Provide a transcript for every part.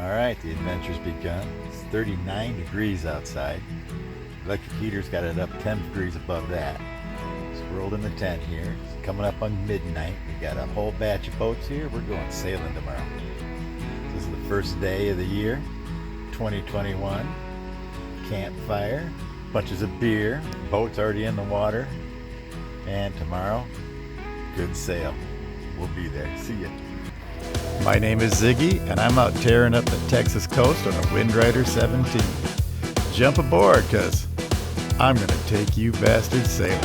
Alright, the adventure's begun. It's 39 degrees outside. Electric heater's got it up 10 degrees above that. It's rolled in the tent here. It's coming up on midnight. We got a whole batch of boats here. We're going sailing tomorrow. This is the first day of the year, 2021. Campfire, bunches of beer, boats already in the water. And tomorrow, good sail. We'll be there. See ya. My name is Ziggy, and I'm out tearing up the Texas coast on a Windrider 17. Jump aboard, cause I'm gonna take you bastards sailing.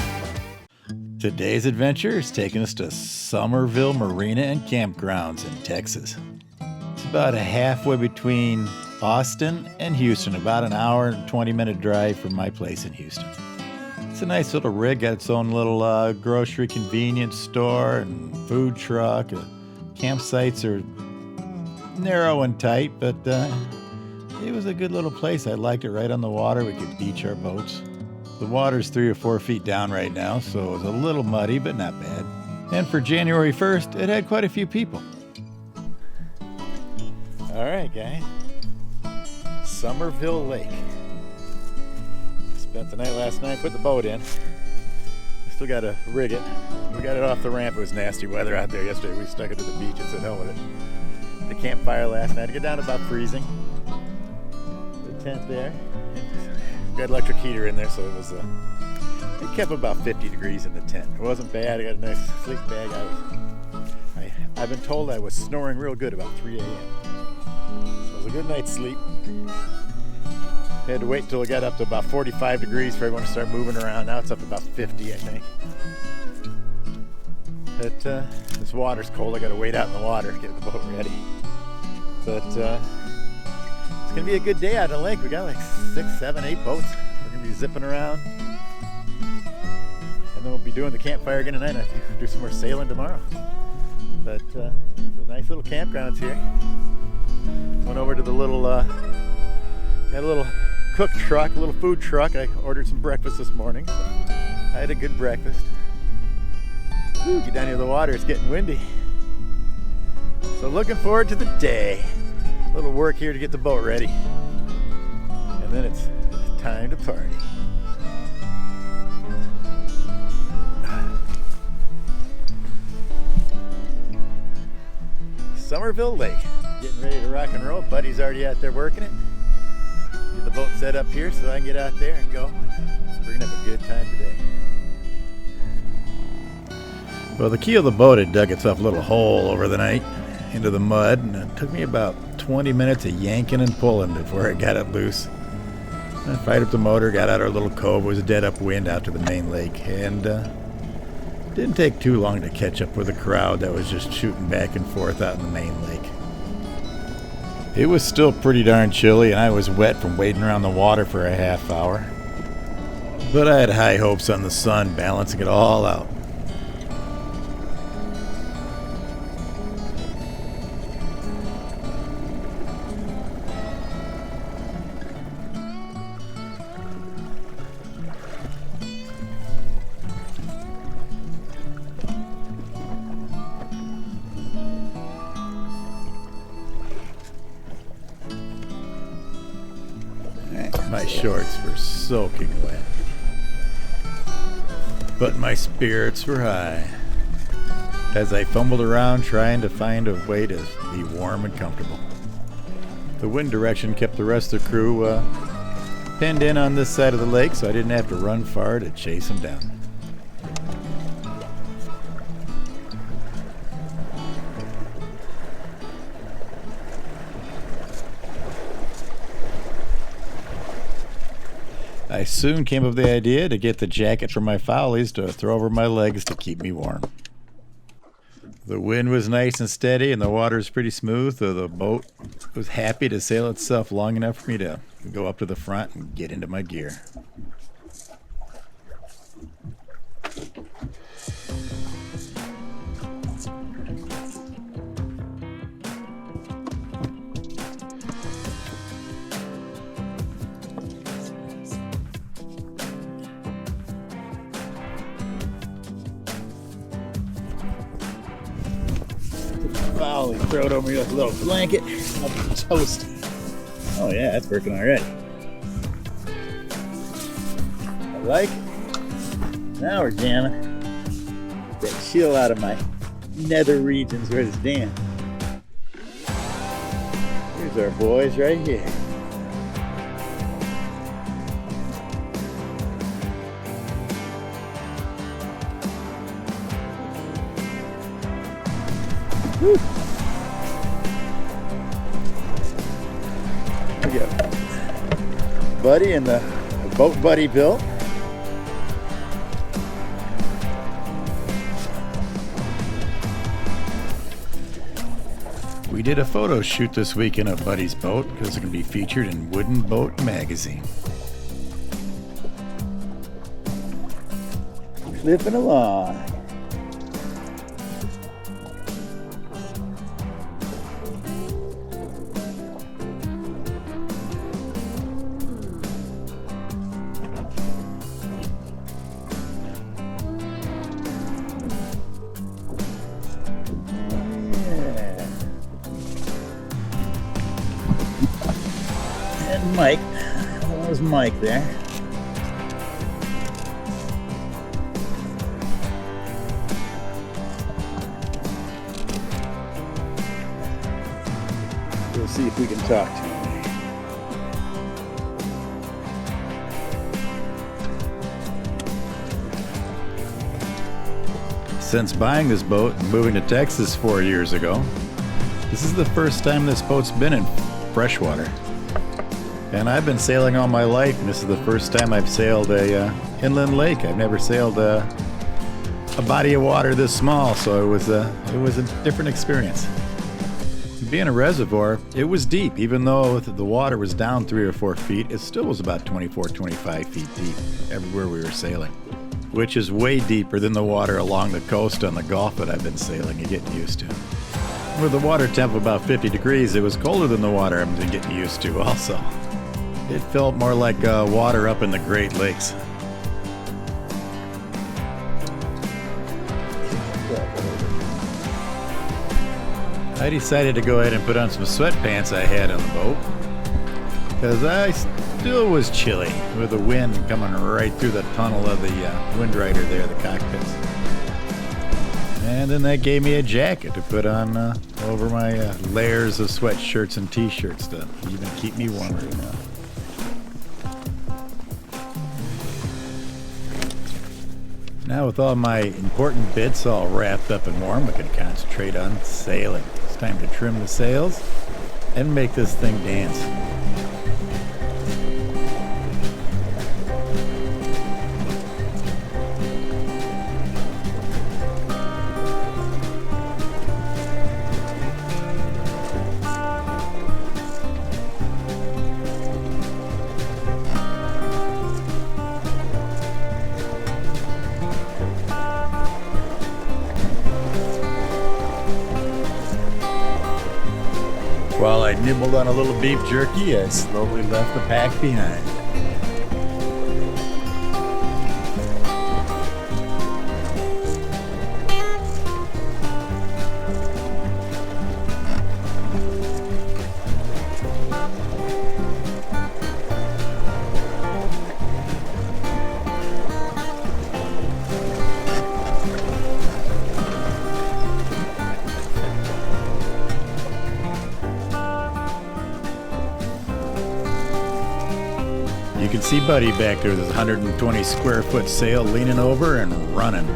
Today's adventure is taking us to Somerville Marina and Campgrounds in Texas. It's about a halfway between Austin and Houston, about an hour and 20-minute drive from my place in Houston. It's a nice little rig, got its own little grocery convenience store and food truck. Campsites are narrow and tight, but it was a good little place. I liked it, right on the water. We could beach our boats. The water's 3 or 4 feet down right now, so it was a little muddy, but not bad. And for January 1st, it had quite a few people. All right, guys. Somerville Lake. Spent the night last night, put the boat in. Still got to rig it. We got it off the ramp. It was nasty weather out there yesterday. We stuck it to the beach and said hell with it. The campfire last night. I got down to about freezing. The tent there. Got electric heater in there, so it was. It kept about 50 degrees in the tent. It wasn't bad. I got a nice sleep bag. I've been told I was snoring real good about 3 a.m. So it was a good night's sleep. Had to wait until it got up to about 45 degrees for everyone to start moving around. Now it's up to about 50, I think. But this water's cold. I got to wait out in the water to get the boat ready. But it's going to be a good day out on the lake. We got like 6, 7, 8 boats. We're going to be zipping around. And then we'll be doing the campfire again tonight. I think we'll do some more sailing tomorrow. But nice little campgrounds here. Went over to the little, got a little cook truck, a little food truck. I ordered some breakfast this morning. I had a good breakfast. Ooh, get down near the water, it's getting windy. So looking forward to the day. A little work here to get the boat ready. And then it's time to party. Somerville Lake. Getting ready to rock and roll. Buddy's already out there working it. Get the boat set up here so I can get out there and go. We're gonna have a good time today. Well, the keel of the boat had dug itself a little hole over the night into the mud, and it took me about 20 minutes of yanking and pulling before I got it loose. I fired up the motor, got out our little cove. It was a dead upwind out to the main lake, and didn't take too long to catch up with the crowd that was just shooting back and forth out in the main lake. It was still pretty darn chilly, and I was wet from wading around the water for a half hour. But I had high hopes on the sun balancing it all out. My shorts were soaking wet, but my spirits were high as I fumbled around trying to find a way to be warm and comfortable. The wind direction kept the rest of the crew pinned in on this side of the lake, so I didn't have to run far to chase them down. I soon came up with the idea to get the jacket from my fowlies to throw over my legs to keep me warm. The wind was nice and steady and the water was pretty smooth, so the boat was happy to sail itself long enough for me to go up to the front and get into my gear. Throw it over me like a little blanket. I'll be toast. Oh yeah, that's working already. I like it. Now we're jamming. Get that chill out of my nether regions. Where's Dan? Here's our boys right here. Woo. We got Buddy and the boat Buddy built. We did a photo shoot this weekend of Buddy's boat because it's going to be featured in Wooden Boat magazine. Flipping along. Mike, that was Mike there. We'll see if we can talk to him. Since buying this boat and moving to Texas 4 years ago, this is the first time this boat's been in freshwater. And I've been sailing all my life, and this is the first time I've sailed a inland lake. I've never sailed a body of water this small, so it was a different experience. Being a reservoir, it was deep. Even though the water was down 3 or 4 feet, it still was about 24, 25 feet deep everywhere we were sailing, which is way deeper than the water along the coast on the Gulf that I've been sailing and getting used to. With the water temp of about 50 degrees, it was colder than the water I've been getting used to also. It felt more like water up in the Great Lakes. I decided to go ahead and put on some sweatpants I had on the boat because I still was chilly with the wind coming right through the tunnel of the Windrider there, the cockpits. And then that gave me a jacket to put on over my layers of sweatshirts and t-shirts to even keep me warmer. Now with all my important bits all wrapped up and warm, I can concentrate on sailing. It's time to trim the sails and make this thing dance. While I nibbled on a little beef jerky, I slowly left the pack behind. You can see Buddy back there with his 120 square foot sail leaning over and running.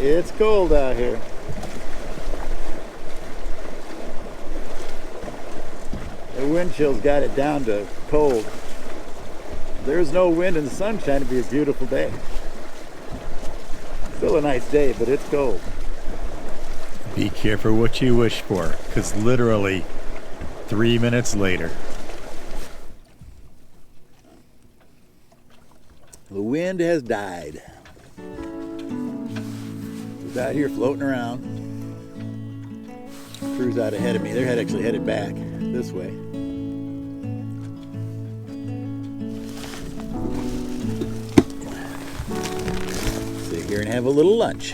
It's cold out here. The wind chill's got it down to cold. There's no wind and the sunshine. It'd be a beautiful day. Still a nice day, but it's cold. Be careful what you wish for, because literally 3 minutes later. The wind has died. It's out here floating around. Crew's out ahead of me. They're actually headed back this way. Sit here and have a little lunch.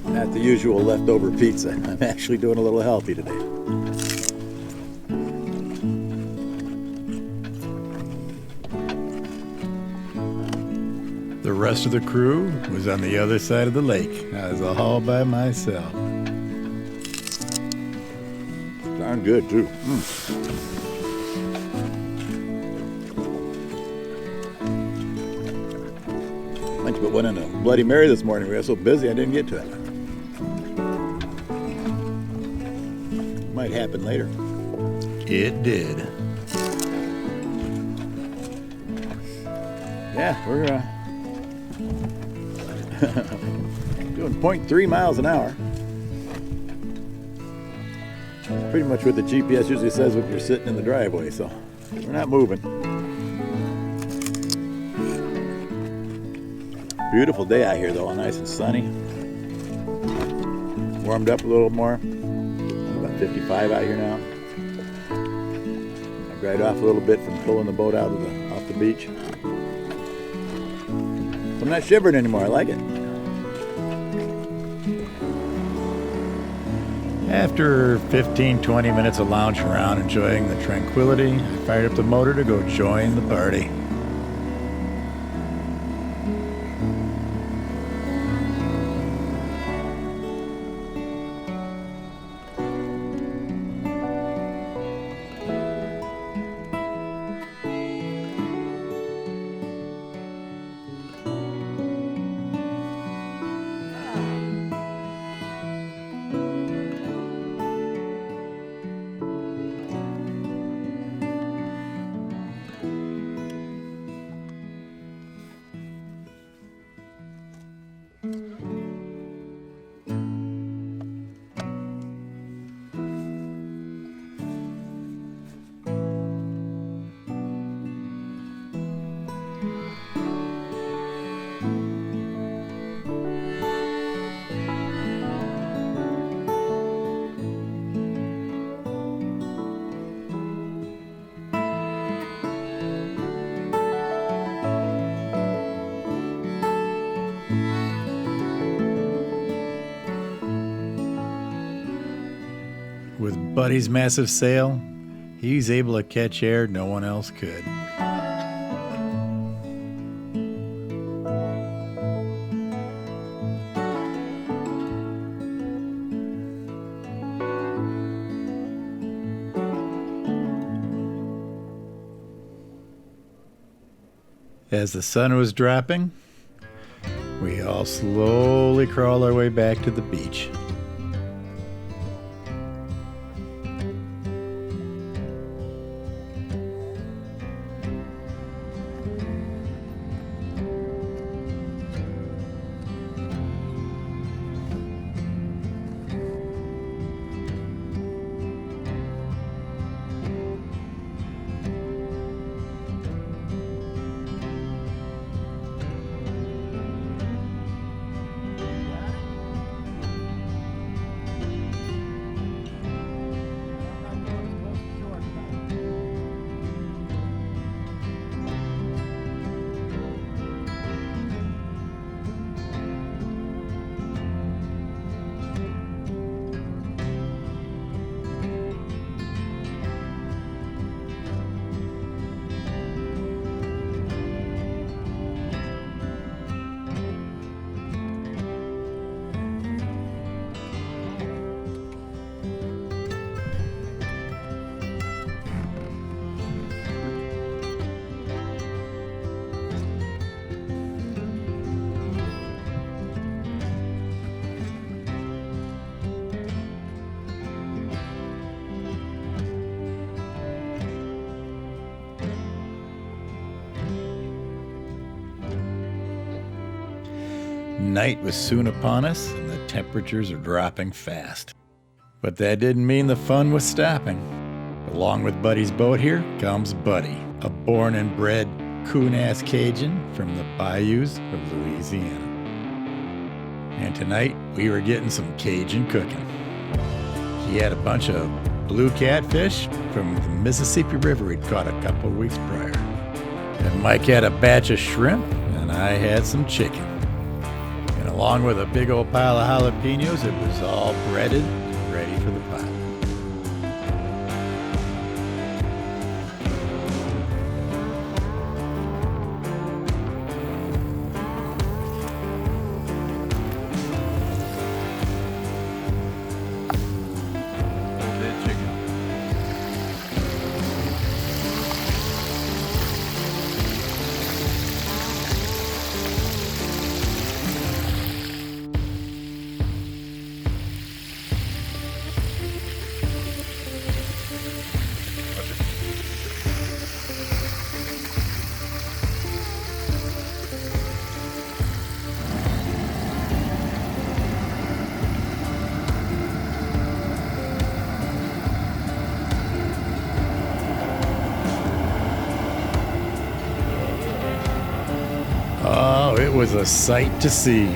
Not the usual leftover pizza. I'm actually doing a little healthy today. The rest of the crew was on the other side of the lake. I was all by myself. Darn good, too. Meant to put one in a Bloody Mary this morning. We got so busy I didn't get to it. Might happen later. It did. Yeah, we're doing 0.3 miles an hour. Pretty much what the GPS usually says when you're sitting in the driveway, so we're not moving. Beautiful day out here though, nice and sunny. Warmed up a little more. About 55 out here now. I dried off a little bit from pulling the boat out of off the beach. I'm not shivering anymore, I like it. After 15-20 minutes of lounging around enjoying the tranquility, I fired up the motor to go join the party. With Buddy's massive sail, he's able to catch air no one else could. As the sun was dropping, we all slowly crawled our way back to the beach. Night was soon upon us, and the temperatures are dropping fast. But that didn't mean the fun was stopping. Along with Buddy's boat here comes Buddy, a born and bred coon-ass Cajun from the bayous of Louisiana. And tonight, we were getting some Cajun cooking. He had a bunch of blue catfish from the Mississippi River he'd caught a couple of weeks prior. And Mike had a batch of shrimp, and I had some chicken. And along with a big old pile of jalapenos, it was all breaded and ready for the pot. Oh, it was a sight to see.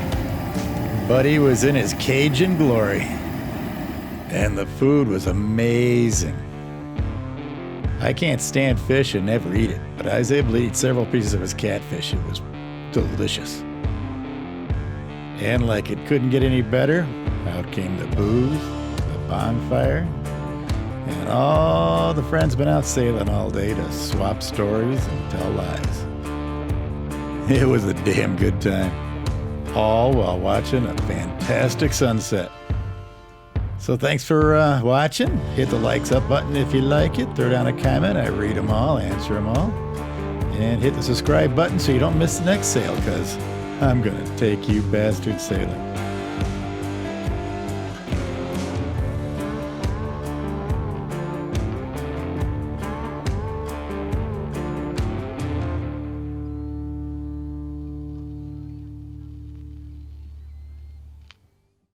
Buddy was in his Cajun glory. And the food was amazing. I can't stand fish and never eat it, but I was able to eat several pieces of his catfish. It was delicious. And like it couldn't get any better, out came the booze, the bonfire, and all the friends been out sailing all day to swap stories and tell lies. It was a damn good time, all while watching a fantastic sunset. So thanks for watching. Hit the likes up button if you like it. Throw down a comment. I read them all, answer them all. And hit the subscribe button so you don't miss the next sail, because I'm going to take you bastards sailing.